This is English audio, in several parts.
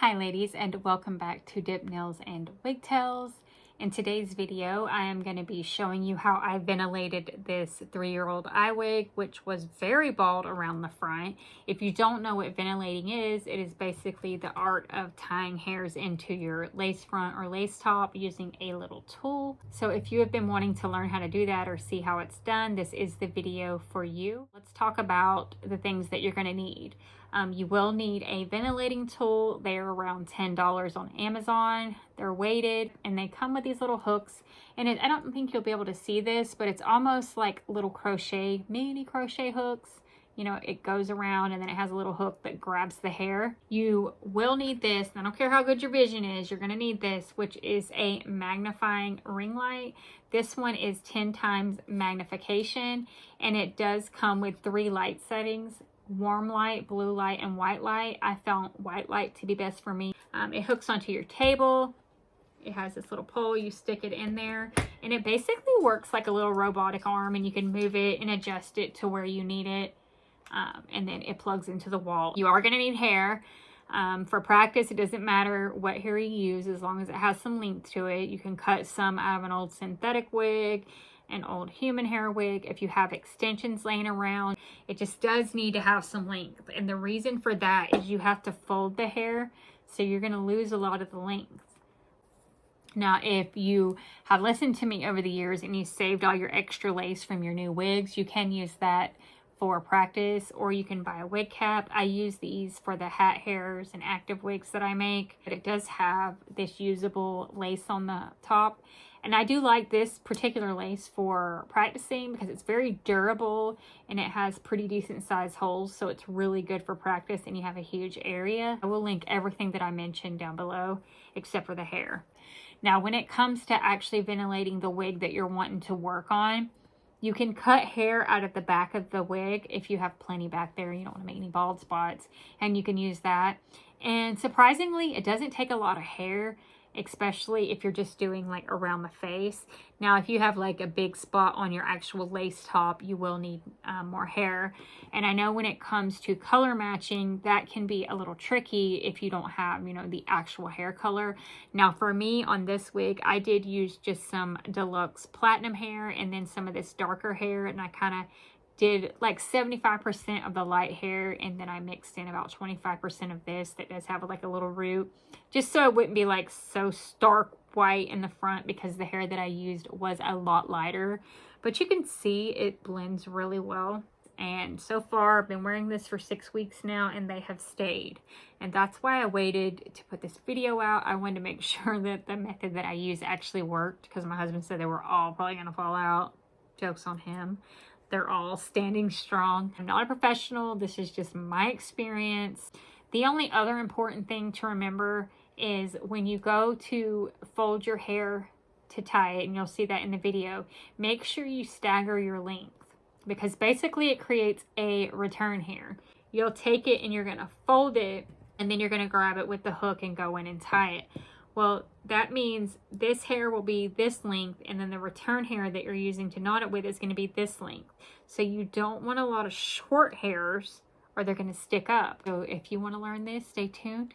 Hi ladies, and welcome back to Dip Nails and Wigtails. In today's video, I am going to be showing you how I ventilated this 3-year-old eye wig, which was very bald around the front. If you don't know what ventilating is, it is basically the art of tying hairs into your lace front or lace top using a little tool. So if you have been wanting to learn how to do that or see how it's done, this is the video for you. Let's talk about the things that you're going to need. You will need a ventilating tool. They are around $10 on Amazon. They're weighted and they come with these little hooks. And I don't think you'll be able to see this, but it's almost like little mini crochet hooks. You know, it goes around and then it has a little hook that grabs the hair. You will need this. I don't care how good your vision is, you're going to need this, which is a magnifying ring light. This one is 10 times magnification, and it does come with 3 light settings: warm light, blue light, and white light. I found white light to be best for me. It hooks onto your table. It has this little pole. You stick it in there and it basically works like a little robotic arm, and you can move it and adjust it to where you need it. And then it plugs into the wall. You are going to need hair. For practice, it doesn't matter what hair you use as long as it has some length to it. You can cut some out of an old synthetic wig, an old human hair wig. If you have extensions laying around, it just does need to have some length. And the reason for that is you have to fold the hair, so you're going to lose a lot of the length. Now, if you have listened to me over the years and you saved all your extra lace from your new wigs, you can use that for practice, or you can buy a wig cap. I use these for the hat hairs and active wigs that I make, but it does have this usable lace on the top. And I do like this particular lace for practicing because it's very durable and it has pretty decent size holes. So it's really good for practice and you have a huge area. I will link everything that I mentioned down below except for the hair. Now, when it comes to actually ventilating the wig that you're wanting to work on, you can cut hair out of the back of the wig if you have plenty back there. You don't want to make any bald spots, and you can use that. And surprisingly, it doesn't take a lot of hair, especially if you're just doing like around the face. Now, if you have like a big spot on your actual lace top, you will need more hair. And I know when it comes to color matching, that can be a little tricky if you don't have, you know, the actual hair color. Now, for me on this wig, I did use just some deluxe platinum hair and then some of this darker hair, and I kind of did like 75% of the light hair, and then I mixed in about 25% of this that does have like a little root, just so it wouldn't be like so stark white in the front, because the hair that I used was a lot lighter. But you can see it blends really well. And so far I've been wearing this for 6 weeks now and they have stayed. And that's why I waited to put this video out. I wanted to make sure that the method that I used actually worked, because my husband said they were all probably gonna fall out. Joke's on him. They're all standing strong. I'm not a professional. This is just my experience. The only other important thing to remember is when you go to fold your hair to tie it, and you'll see that in the video, make sure you stagger your length, because basically it creates a return hair. You'll take it and you're going to fold it, and then you're going to grab it with the hook and go in and tie it. Well, that means this hair will be this length, and then the return hair that you're using to knot it with is going to be this length. So you don't want a lot of short hairs, or they're going to stick up. So if you want to learn this, stay tuned.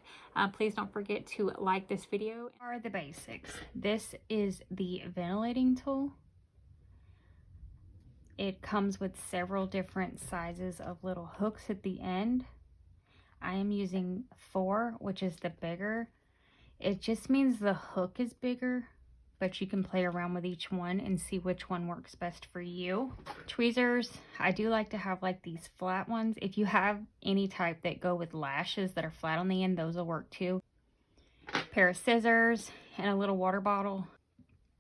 Please don't forget to like this video. Here are the basics. This is the ventilating tool. It comes with several different sizes of little hooks at the end. I am using 4, which is the bigger. It just means the hook is bigger, but you can play around with each one and see which one works best for you. Tweezers, I do like to have like these flat ones. If you have any type that go with lashes that are flat on the end, those will work too. Pair of scissors and a little water bottle.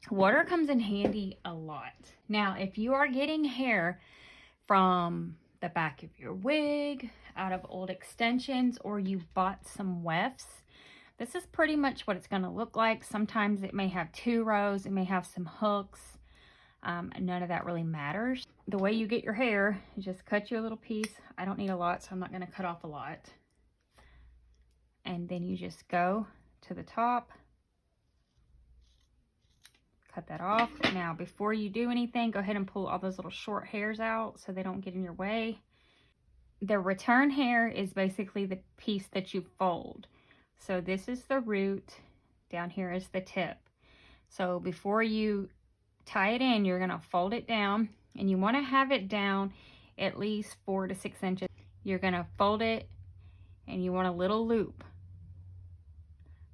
Water comes in handy a lot. Now, if you are getting hair from the back of your wig, out of old extensions, or you bought some wefts, this is pretty much what it's going to look like. Sometimes it may have 2 rows, it may have some hooks. None of that really matters. The way you get your hair is just cut you a little piece. I don't need a lot, so I'm not going to cut off a lot. And then you just go to the top, cut that off. Now, before you do anything, go ahead and pull all those little short hairs out so they don't get in your way. The return hair is basically the piece that you fold. So this is the root, down here is the tip. So before you tie it in, you're gonna fold it down, and you wanna have it down at least 4 to 6 inches. You're gonna fold it, and you want a little loop.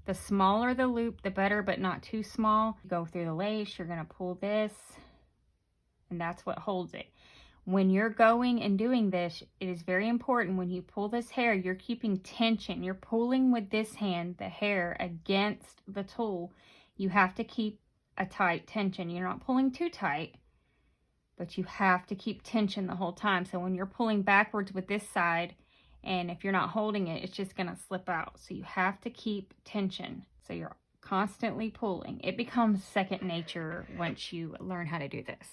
The smaller the loop, the better, but not too small. Go through the lace, you're gonna pull this, and that's what holds it. When you're going and doing this, it is very important when you pull this hair, you're keeping tension. You're pulling with this hand, the hair against the tool. You have to keep a tight tension. You're not pulling too tight, but you have to keep tension the whole time. So when you're pulling backwards with this side, and if you're not holding it, it's just gonna slip out. So you have to keep tension. So you're constantly pulling. It becomes second nature once you learn how to do this.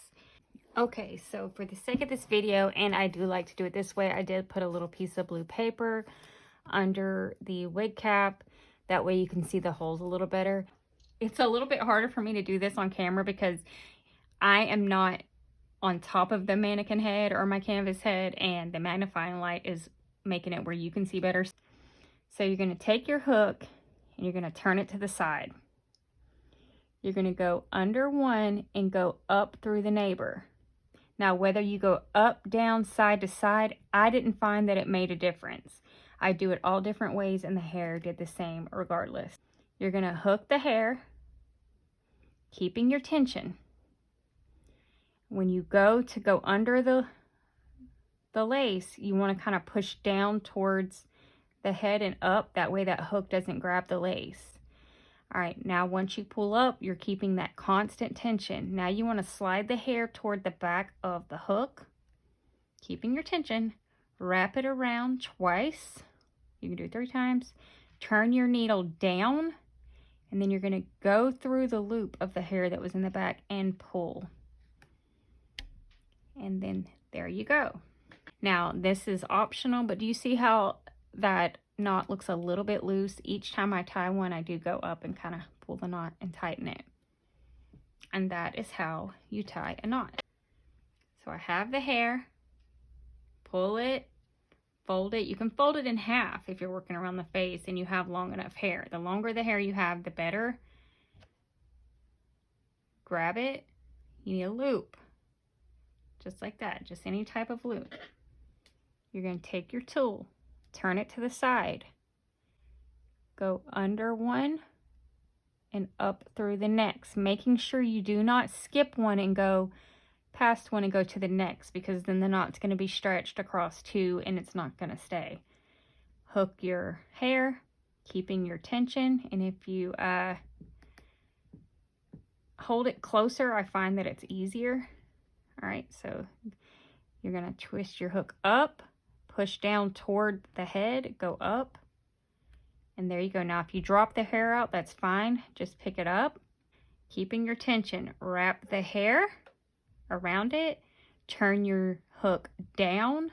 Okay, so for the sake of this video, and I do like to do it this way, I did put a little piece of blue paper under the wig cap. That way you can see the holes a little better. It's a little bit harder for me to do this on camera because I am not on top of the mannequin head or my canvas head, and the magnifying light is making it where you can see better. So you're going to take your hook and you're going to turn it to the side. You're going to go under one and go up through the neighbor. Now, whether you go up, down, side to side, I didn't find that it made a difference. I do it all different ways, and the hair did the same regardless. You're going to hook the hair, keeping your tension. When you go under the lace, you want to kind of push down towards the head and up. That way that hook doesn't grab the lace. All right, now once you pull up, you're keeping that constant tension. Now you want to slide the hair toward the back of the hook, keeping your tension. Wrap it around twice. You can do it 3 times. Turn your needle down, and then you're going to go through the loop of the hair that was in the back and pull. And then there you go. Now, this is optional, but do you see how that knot looks a little bit loose? Each time I tie one, I do go up and kind of pull the knot and tighten it. And that is how you tie a knot. So I have the hair, pull it, fold it. You can fold it in half if you're working around the face and you have long enough hair. The longer the hair you have, the better. Grab it. You need a loop. Just like that, just any type of loop. You're going to take your tool, turn it to the side, go under one and up through the next, making sure you do not skip one and go past one and go to the next, because then the knot's going to be stretched across 2 and it's not going to stay. Hook your hair, keeping your tension, and if you hold it closer, I find that it's easier. All right, so you're going to twist your hook up, push down toward the head, go up, and there you go. Now, if you drop the hair out, that's fine. Just pick it up, keeping your tension. Wrap the hair around it, turn your hook down,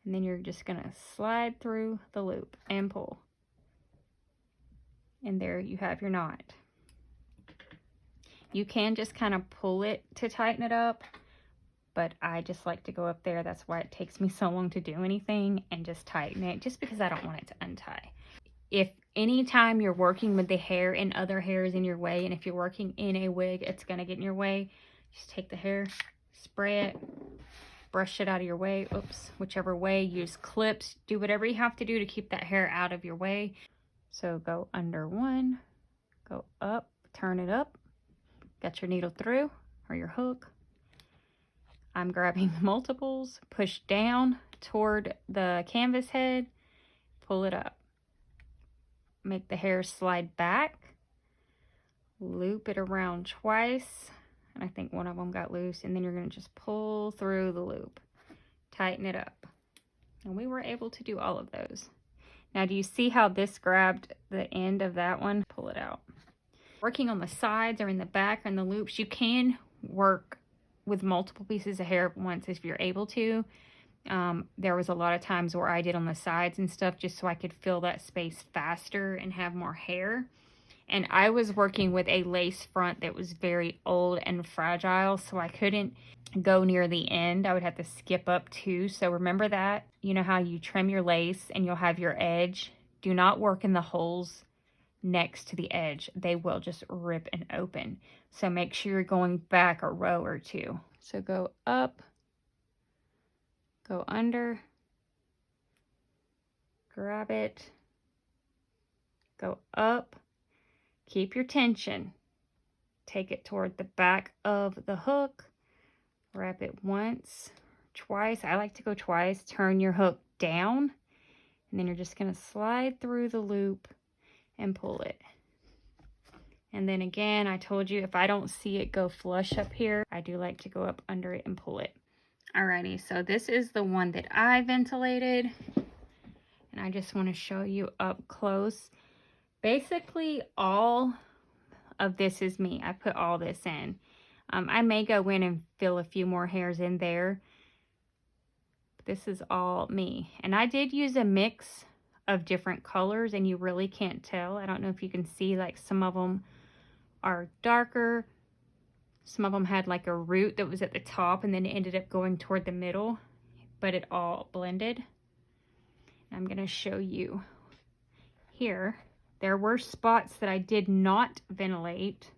and then you're just going to slide through the loop and pull. And there you have your knot. You can just kind of pull it to tighten it up, but I just like to go up there. That's why it takes me so long to do anything, and just tighten it, just because I don't want it to untie. If anytime you're working with the hair and other hairs in your way, and if you're working in a wig, it's going to get in your way, just take the hair, spray it, brush it out of your way. Oops, whichever way. Use clips. Do whatever you have to do to keep that hair out of your way. So go under one, go up, turn it up, got your needle through, or your hook. I'm grabbing multiples, push down toward the canvas head, pull it up. Make the hair slide back, loop it around twice, and I think one of them got loose, and then you're going to just pull through the loop, tighten it up. And we were able to do all of those. Now, do you see how this grabbed the end of that one? Pull it out. Working on the sides or in the back or in the loops, you can work with multiple pieces of hair at once if you're able to. There was a lot of times where I did on the sides and stuff just so I could fill that space faster and have more hair. And I was working with a lace front that was very old and fragile, so I couldn't go near the end. I would have to skip up too. So remember that. You know how you trim your lace and you'll have your edge do not work in the holes next to the edge. They will just rip and open. So make sure you're going back a row or two. So go up, go under, grab it, go up, keep your tension, take it toward the back of the hook, wrap it once, twice. I like to go twice. Turn your hook down, and then you're just going to slide through the loop and pull it. And then again, I told you if I don't see it go flush up here, I do like to go up under it and pull it. Alrighty, so this is the one that I ventilated, and I just want to show you up close. Basically, all of this is me. I put all this in. I may go in and fill a few more hairs in there. This is all me. And I did use a mix of different colors, and you really can't tell. I don't know if you can see, like some of them are darker. Some of them had like a root that was at the top and then it ended up going toward the middle, but it all blended. I'm going to show you here. There were spots that I did not ventilate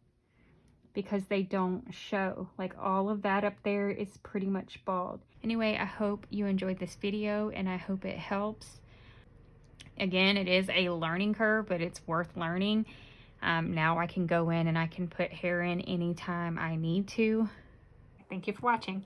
because they don't show. Like all of that up there is pretty much bald. Anyway, I hope you enjoyed this video and I hope it helps. Again, it is a learning curve, but it's worth learning. Now I can go in and I can put hair in anytime I need to. Thank you for watching.